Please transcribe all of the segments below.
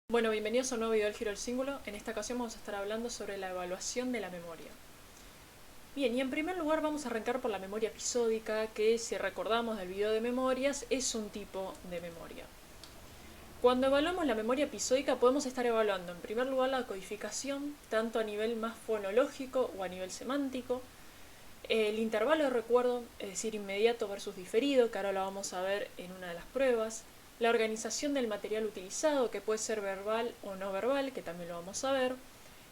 Bueno, bienvenidos a un nuevo video del Giro del Cíngulo. En esta ocasión vamos a estar hablando sobre la evaluación de la memoria. Bien, y en primer lugar vamos a arrancar por la memoria episódica, que si recordamos del video de memorias, es un tipo de memoria. Cuando evaluamos la memoria episódica podemos estar evaluando en primer lugar la codificación, tanto a nivel más fonológico o a nivel semántico, el intervalo de recuerdo, es decir, inmediato versus diferido, que ahora lo vamos a ver en una de las pruebas, la organización del material utilizado, que puede ser verbal o no verbal, que también lo vamos a ver,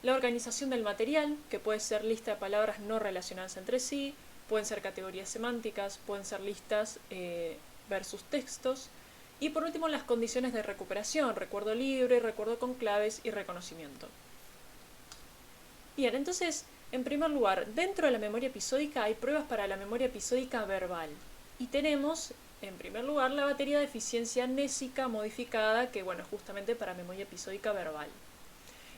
la organización del material, que puede ser lista de palabras no relacionadas entre sí, pueden ser categorías semánticas, pueden ser listas versus textos, y por último las condiciones de recuperación, recuerdo libre, recuerdo con claves y reconocimiento. Bien, entonces, en primer lugar, dentro de la memoria episódica hay pruebas para la memoria episódica verbal. Y tenemos, en primer lugar, la batería de eficiencia mnésica modificada, que bueno, justamente para memoria episódica verbal.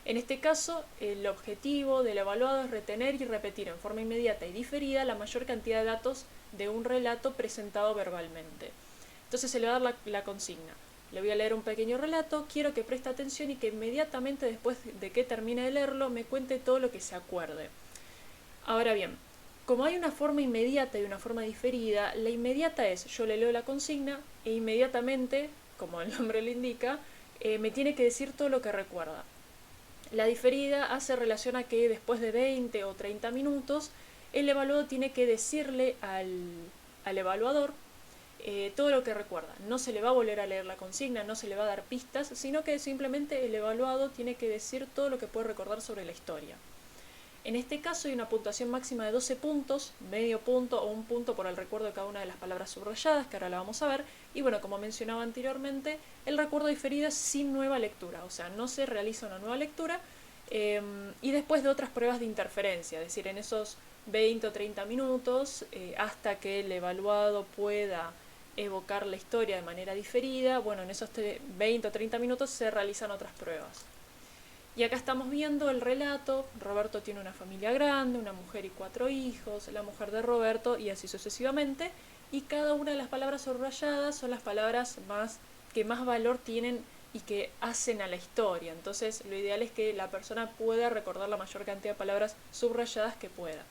En este caso, el objetivo del evaluado es retener y repetir en forma inmediata y diferida la mayor cantidad de datos de un relato presentado verbalmente. Entonces se le va a dar la consigna. Le voy a leer un pequeño relato, quiero que preste atención y que inmediatamente después de que termine de leerlo me cuente todo lo que se acuerde. Ahora bien, como hay una forma inmediata y una forma diferida, la inmediata es yo le leo la consigna e inmediatamente, como el nombre lo indica, me tiene que decir todo lo que recuerda. La diferida hace relación a que después de 20 o 30 minutos el evaluado tiene que decirle al evaluador todo lo que recuerda. No se le va a volver a leer la consigna, no se le va a dar pistas, sino que simplemente el evaluado tiene que decir todo lo que puede recordar sobre la historia. En este caso hay una puntuación máxima de 12 puntos, medio punto o un punto por el recuerdo de cada una de las palabras subrayadas, que ahora la vamos a ver. Y bueno, como mencionaba anteriormente, el recuerdo diferido es sin nueva lectura, o sea, no se realiza una nueva lectura y después de otras pruebas de interferencia, es decir, en esos 20 o 30 minutos, hasta que el evaluado pueda evocar la historia de manera diferida, bueno, en esos 20 o 30 minutos se realizan otras pruebas. Y acá estamos viendo el relato. Roberto tiene una familia grande, una mujer y 4 hijos, la mujer de Roberto y así sucesivamente. Y cada una de las palabras subrayadas son las palabras que más valor tienen y que hacen a la historia. Entonces lo ideal es que la persona pueda recordar la mayor cantidad de palabras subrayadas que pueda.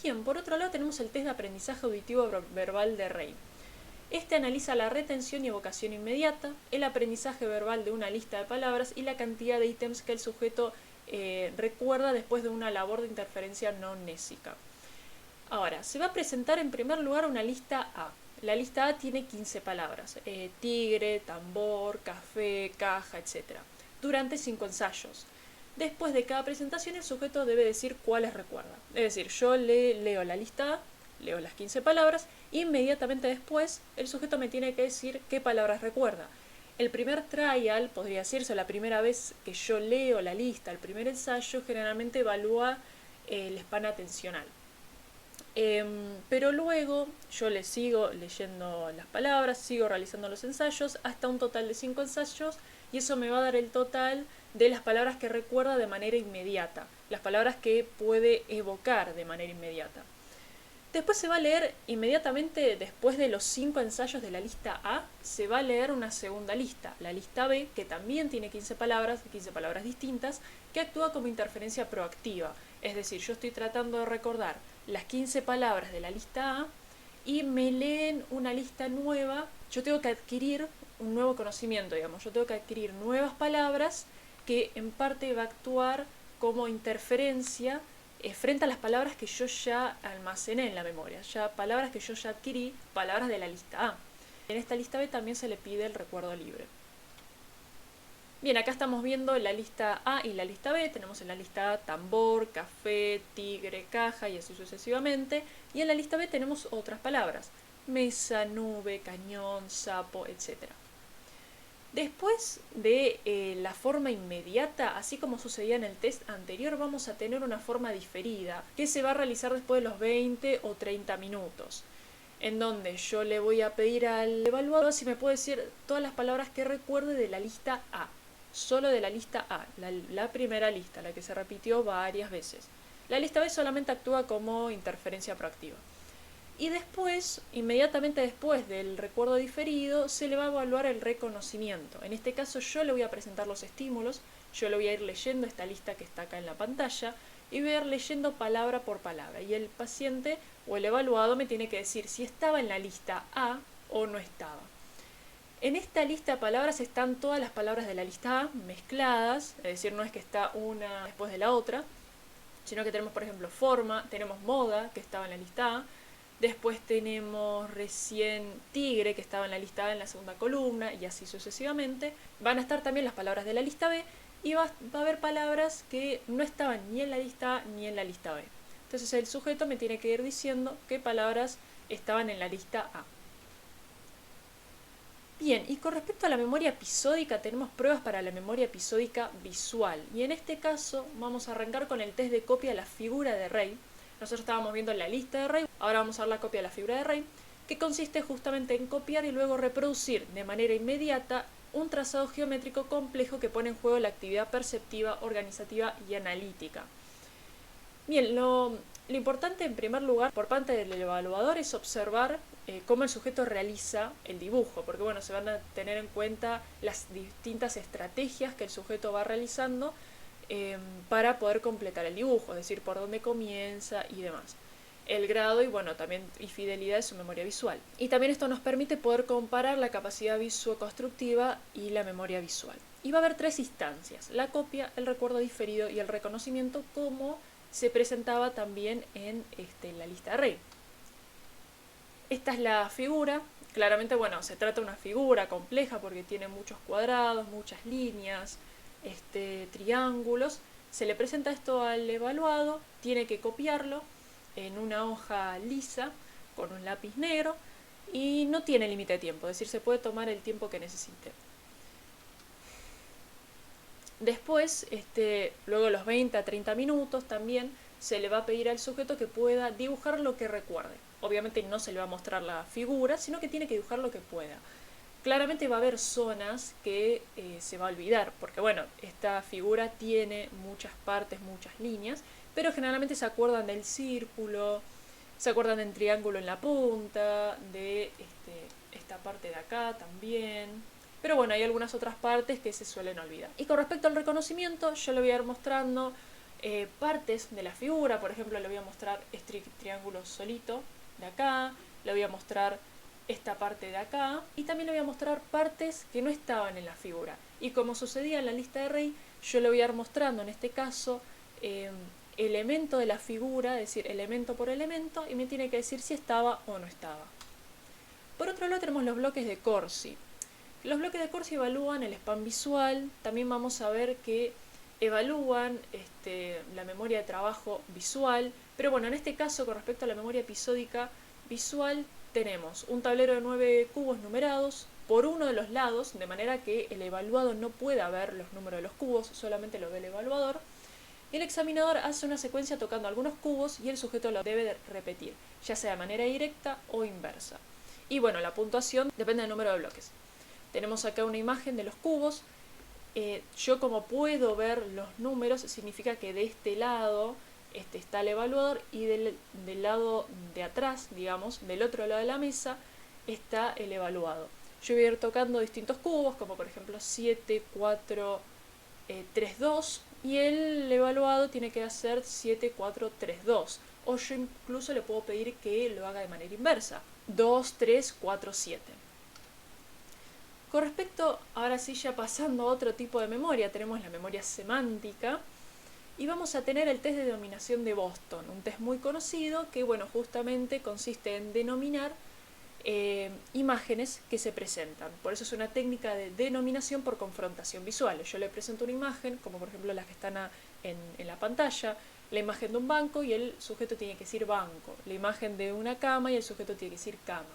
Bien, por otro lado tenemos el test de aprendizaje auditivo verbal de Rey. Este analiza la retención y evocación inmediata, el aprendizaje verbal de una lista de palabras y la cantidad de ítems que el sujeto recuerda después de una labor de interferencia no mnésica. Ahora, se va a presentar en primer lugar una lista A. La lista A tiene 15 palabras, tigre, tambor, café, caja, etc. Durante 5 ensayos. Después de cada presentación el sujeto debe decir cuáles recuerda. Es decir, yo leo la lista A, leo las 15 palabras, e inmediatamente después el sujeto me tiene que decir qué palabras recuerda. El primer trial, podría decirse, la primera vez que yo leo la lista, el primer ensayo, generalmente evalúa el span atencional. Pero luego yo le sigo leyendo las palabras, sigo realizando los ensayos, hasta un total de 5 ensayos, y eso me va a dar el total de las palabras que recuerda de manera inmediata, las palabras que puede evocar de manera inmediata. Después se va a leer inmediatamente después de los 5 ensayos de la lista A, se va a leer una segunda lista, la lista B, que también tiene 15 palabras distintas, que actúa como interferencia proactiva. Es decir, yo estoy tratando de recordar las 15 palabras de la lista A y me leen una lista nueva. Yo tengo que adquirir un nuevo conocimiento, digamos, yo tengo que adquirir nuevas palabras que en parte va a actuar como interferencia frente a las palabras que yo ya almacené en la memoria, palabras que yo ya adquirí, palabras de la lista A. En esta lista B también se le pide el recuerdo libre. Bien, acá estamos viendo la lista A y la lista B. Tenemos en la lista A tambor, café, tigre, caja y así sucesivamente. Y en la lista B tenemos otras palabras: mesa, nube, cañón, sapo, etc. Después de la forma inmediata, así como sucedía en el test anterior, vamos a tener una forma diferida que se va a realizar después de los 20 o 30 minutos, en donde yo le voy a pedir al evaluador si me puede decir todas las palabras que recuerde de la lista A, solo de la lista A, la primera lista, la que se repitió varias veces. La lista B solamente actúa como interferencia proactiva. Y después, inmediatamente después del recuerdo diferido, se le va a evaluar el reconocimiento. En este caso yo le voy a presentar los estímulos, yo le voy a ir leyendo esta lista que está acá en la pantalla y voy a ir leyendo palabra por palabra. Y el paciente o el evaluado me tiene que decir si estaba en la lista A o no estaba. En esta lista de palabras están todas las palabras de la lista A mezcladas, es decir, no es que está una después de la otra, sino que tenemos, por ejemplo, forma, tenemos moda, que estaba en la lista A, después tenemos recién tigre, que estaba en la lista A en la segunda columna, y así sucesivamente. Van a estar también las palabras de la lista B, y va a haber palabras que no estaban ni en la lista A ni en la lista B. Entonces el sujeto me tiene que ir diciendo qué palabras estaban en la lista A. Bien, y con respecto a la memoria episódica, tenemos pruebas para la memoria episódica visual. Y en este caso vamos a arrancar con el test de copia de la figura de Rey. Nosotros estábamos viendo la lista de Rey, ahora vamos a ver la copia de la figura de Rey, que consiste justamente en copiar y luego reproducir de manera inmediata un trazado geométrico complejo que pone en juego la actividad perceptiva, organizativa y analítica. Bien, lo importante en primer lugar por parte del evaluador es observar cómo el sujeto realiza el dibujo, porque bueno, se van a tener en cuenta las distintas estrategias que el sujeto va realizando para poder completar el dibujo, es decir, por dónde comienza y demás. El grado y bueno, también y fidelidad de su memoria visual. Y también esto nos permite poder comparar la capacidad visuoconstructiva y la memoria visual. Y va a haber tres instancias: la copia, el recuerdo diferido y el reconocimiento, como se presentaba también en la lista de Rey. Esta es la figura. Claramente, bueno, se trata de una figura compleja porque tiene muchos cuadrados, muchas líneas, triángulos. Se le presenta esto al evaluado, tiene que copiarlo en una hoja lisa con un lápiz negro y no tiene límite de tiempo, es decir, se puede tomar el tiempo que necesite. Después, luego de los 20 a 30 minutos también se le va a pedir al sujeto que pueda dibujar lo que recuerde. Obviamente no se le va a mostrar la figura, sino que tiene que dibujar lo que pueda. Claramente va a haber zonas que se va a olvidar, porque bueno, esta figura tiene muchas partes, muchas líneas, pero generalmente se acuerdan del círculo, se acuerdan del triángulo en la punta, de esta parte de acá también. Pero bueno, hay algunas otras partes que se suelen olvidar. Y con respecto al reconocimiento, yo le voy a ir mostrando partes de la figura. Por ejemplo, le voy a mostrar este triángulo solito de acá, le voy a mostrar esta parte de acá, y también le voy a mostrar partes que no estaban en la figura. Y como sucedía en la lista de Rey, yo le voy a ir mostrando en este caso elemento de la figura, es decir, elemento por elemento, y me tiene que decir si estaba o no estaba. Por otro lado tenemos los bloques de Corsi. Los bloques de Corsi evalúan el spam visual. También vamos a ver que evalúan la memoria de trabajo visual. Pero bueno, en este caso, con respecto a la memoria episódica visual, tenemos un tablero de 9 cubos numerados por uno de los lados, de manera que el evaluado no pueda ver los números de los cubos, solamente lo ve el evaluador. El examinador hace una secuencia tocando algunos cubos y el sujeto lo debe repetir, ya sea de manera directa o inversa. Y bueno, la puntuación depende del número de bloques. Tenemos acá una imagen de los cubos. Yo, como puedo ver los números, significa que de este lado está el evaluador y del lado de atrás, digamos, del otro lado de la mesa, está el evaluado. Yo voy a ir tocando distintos cubos, como por ejemplo 7, 4, 3, 2, y el evaluado tiene que hacer 7, 4, 3, 2. O yo incluso le puedo pedir que lo haga de manera inversa: 2, 3, 4, 7. Con respecto, ahora sí, ya pasando a otro tipo de memoria, tenemos la memoria semántica. Y vamos a tener el test de denominación de Boston, un test muy conocido que, bueno, justamente consiste en denominar imágenes que se presentan. Por eso es una técnica de denominación por confrontación visual. Yo le presento una imagen, como por ejemplo las que están en la pantalla, la imagen de un banco y el sujeto tiene que decir banco, la imagen de una cama y el sujeto tiene que decir cama.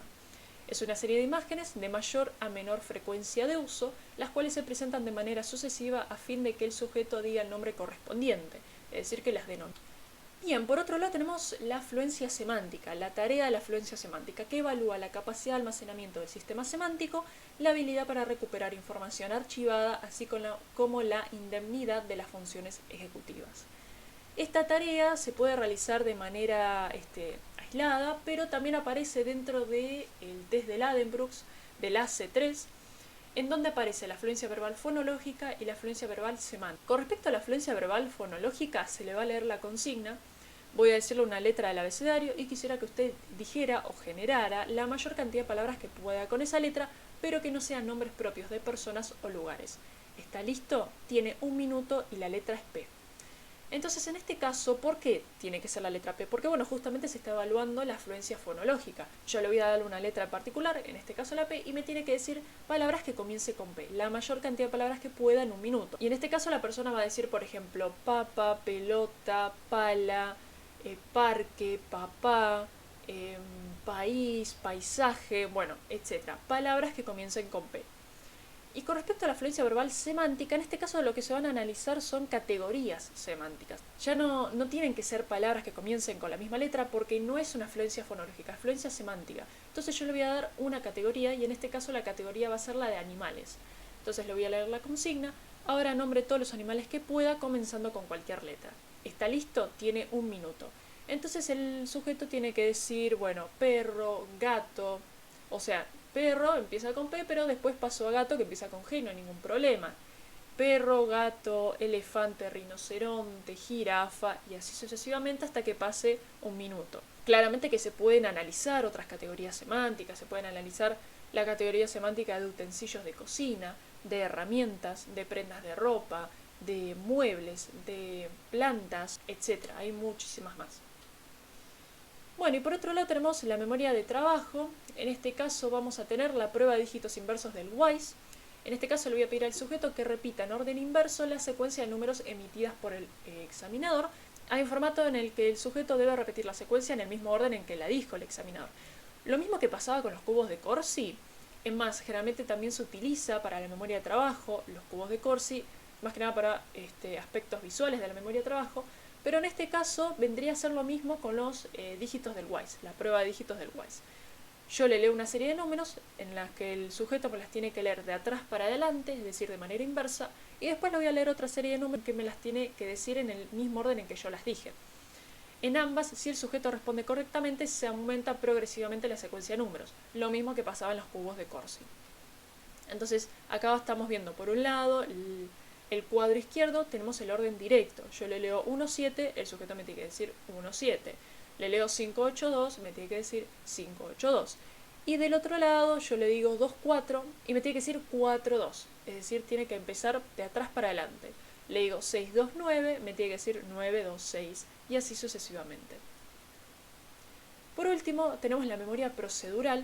Es una serie de imágenes de mayor a menor frecuencia de uso, las cuales se presentan de manera sucesiva a fin de que el sujeto diga el nombre correspondiente, es decir, que las denomine. Bien, por otro lado tenemos la fluencia semántica, la tarea de la fluencia semántica, que evalúa la capacidad de almacenamiento del sistema semántico, la habilidad para recuperar información archivada, así como la indemnidad de las funciones ejecutivas. Esta tarea se puede realizar de manera aislada, pero también aparece dentro del test de Ladenbrooks, del AC3, en donde aparece la fluencia verbal fonológica y la fluencia verbal semántica. Con respecto a la fluencia verbal fonológica, se le va a leer la consigna. Voy a decirle una letra del abecedario y quisiera que usted dijera o generara la mayor cantidad de palabras que pueda con esa letra, pero que no sean nombres propios de personas o lugares. ¿Está listo? Tiene 1 minuto y la letra es P. Entonces, en este caso, ¿por qué tiene que ser la letra P? Porque, bueno, justamente se está evaluando la fluencia fonológica. Yo le voy a dar una letra particular, en este caso la P, y me tiene que decir palabras que comience con P, la mayor cantidad de palabras que pueda en 1 minuto. Y en este caso la persona va a decir, por ejemplo, papa, pelota, pala, parque, papá, país, paisaje, bueno, etc. Palabras que comiencen con P. Y con respecto a la fluencia verbal semántica, en este caso lo que se van a analizar son categorías semánticas. Ya no tienen que ser palabras que comiencen con la misma letra porque no es una fluencia fonológica, es fluencia semántica. Entonces yo le voy a dar una categoría y en este caso la categoría va a ser la de animales. Entonces le voy a leer la consigna. Ahora nombre todos los animales que pueda comenzando con cualquier letra. ¿Está listo? Tiene 1 minuto. Entonces el sujeto tiene que decir, bueno, perro, gato, o sea, perro empieza con P, pero después pasó a gato que empieza con G, no hay ningún problema. Perro, gato, elefante, rinoceronte, jirafa y así sucesivamente hasta que pase 1 minuto. Claramente que se pueden analizar otras categorías semánticas, se pueden analizar la categoría semántica de utensilios de cocina, de herramientas, de prendas de ropa, de muebles, de plantas, etc. Hay muchísimas más. Bueno, y por otro lado tenemos la memoria de trabajo. En este caso vamos a tener la prueba de dígitos inversos del WISE. En este caso le voy a pedir al sujeto que repita en orden inverso la secuencia de números emitidas por el examinador. Hay un formato en el que el sujeto debe repetir la secuencia en el mismo orden en que la dijo el examinador. Lo mismo que pasaba con los cubos de Corsi. Es más, generalmente también se utiliza para la memoria de trabajo los cubos de Corsi, más que nada para aspectos visuales de la memoria de trabajo. Pero en este caso vendría a ser lo mismo con los dígitos del WISE, la prueba de dígitos del WISE. Yo le leo una serie de números en las que el sujeto me las tiene que leer de atrás para adelante, es decir, de manera inversa, y después le voy a leer otra serie de números que me las tiene que decir en el mismo orden en que yo las dije. En ambas, si el sujeto responde correctamente, se aumenta progresivamente la secuencia de números, lo mismo que pasaba en los cubos de Corsi. Entonces, acá estamos viendo por un lado el cuadro izquierdo, tenemos el orden directo. Yo le leo 1-7, el sujeto me tiene que decir 1-7. Le leo 5-8-2, me tiene que decir 5-8-2. Y del otro lado yo le digo 2-4 y me tiene que decir 4-2. Es decir, tiene que empezar de atrás para adelante. Le digo 6-2-9, me tiene que decir 9-2-6 y así sucesivamente. Por último, tenemos la memoria procedural,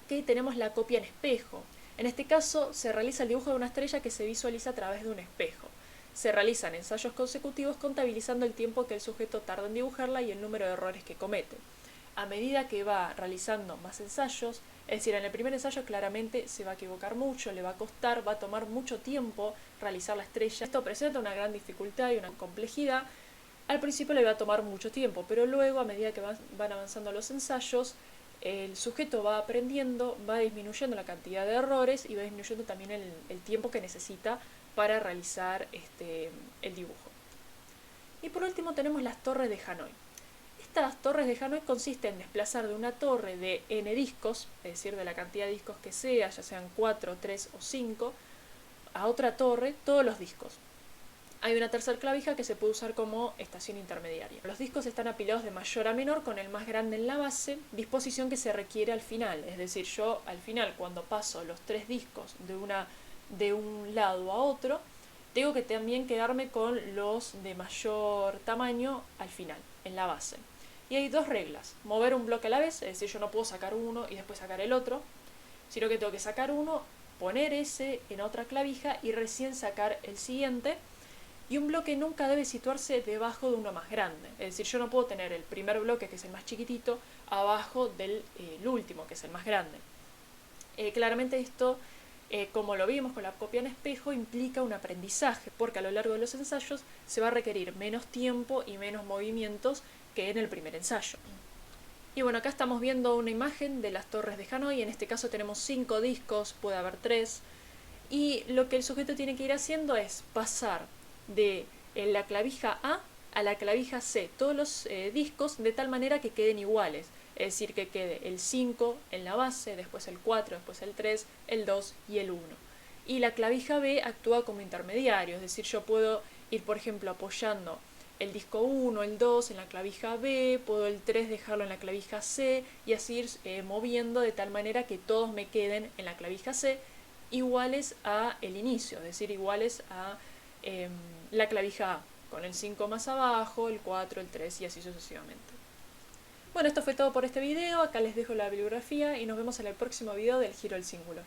que tenemos la copia en espejo. En este caso, se realiza el dibujo de una estrella que se visualiza a través de un espejo. Se realizan ensayos consecutivos contabilizando el tiempo que el sujeto tarda en dibujarla y el número de errores que comete. A medida que va realizando más ensayos, es decir, en el primer ensayo claramente se va a equivocar mucho, le va a costar, va a tomar mucho tiempo realizar la estrella. Esto presenta una gran dificultad y una complejidad. Al principio le va a tomar mucho tiempo, pero luego, a medida que van avanzando los ensayos, el sujeto va aprendiendo, va disminuyendo la cantidad de errores y va disminuyendo también el tiempo que necesita para realizar el dibujo. Y por último tenemos las torres de Hanoi. Estas torres de Hanoi consisten en desplazar de una torre de n discos, es decir, de la cantidad de discos que sea, ya sean 4, 3 o 5, a otra torre todos los discos. Hay una tercera clavija que se puede usar como estación intermediaria. Los discos están apilados de mayor a menor con el más grande en la base, disposición que se requiere al final. Es decir, yo al final cuando paso los 3 discos de un lado a otro, tengo que también quedarme con los de mayor tamaño al final, en la base. Y hay 2 reglas. Mover un bloque a la vez, es decir, yo no puedo sacar uno y después sacar el otro, sino que tengo que sacar uno, poner ese en otra clavija y recién sacar el siguiente. Y un bloque nunca debe situarse debajo de uno más grande. Es decir, yo no puedo tener el primer bloque, que es el más chiquitito, abajo del último, que es el más grande. Claramente esto, como lo vimos con la copia en espejo, implica un aprendizaje, porque a lo largo de los ensayos se va a requerir menos tiempo y menos movimientos que en el primer ensayo. Y bueno, acá estamos viendo una imagen de las torres de Hanoi. En este caso tenemos 5 discos, puede haber 3. Y lo que el sujeto tiene que ir haciendo es pasar de la clavija A a la clavija C todos los discos de tal manera que queden iguales. Es decir, que quede el 5 en la base, después el 4, después el 3, el 2 y el 1. Y la clavija B actúa como intermediario, es decir, yo puedo ir, por ejemplo, apoyando el disco 1, el 2 en la clavija B, puedo el 3 dejarlo en la clavija C y así ir moviendo de tal manera que todos me queden en la clavija C iguales a el inicio, es decir, iguales a la clavija A, con el 5 más abajo, el 4, el 3 y así sucesivamente. Bueno, esto fue todo por este video, acá les dejo la bibliografía y nos vemos en el próximo video del giro del cíngulo.